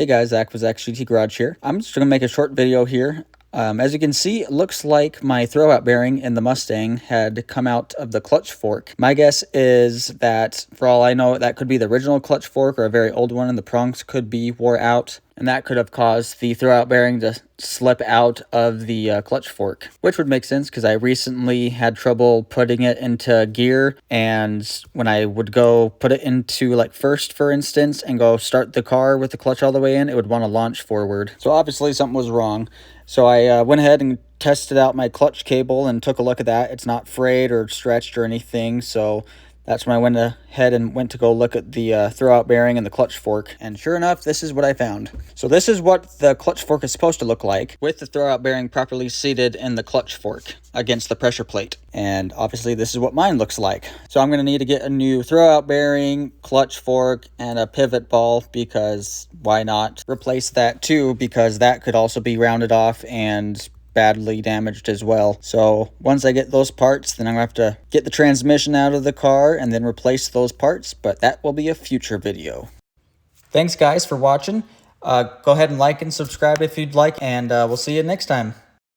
guys, Zach with Zach's GT Garage here. I'm just going to make a short video here. As you can see, it looks like my throwout bearing in the Mustang had come out of the clutch fork. My guess is that, for all I know, that could be the original clutch fork or a very old one, and the prongs could be wore out. And that could have caused the throwout bearing to slip out of the clutch fork, which would make sense because I recently had trouble putting it into gear, and when I would go put it into like first, for instance, and go start the car with the clutch all the way in, it would want to launch forward. So obviously something was wrong. So I went ahead and tested out my clutch cable and took a look at that. It's not frayed or stretched or anything, so that's when I went ahead and went to go look at the throwout bearing and the clutch fork. And sure enough, this is what I found. So this is what the clutch fork is supposed to look like, with the throwout bearing properly seated in the clutch fork against the pressure plate. And obviously this is what mine looks like. So I'm going to need to get a new throwout bearing, clutch fork, and a pivot ball, because why not replace that too, because that could also be rounded off and badly damaged as well. So once I get those parts, then I'm gonna have to get the transmission out of the car and then replace those parts, but that will be a future video. Thanks guys for watching. Go ahead and like and subscribe if you'd like, and we'll see you next time.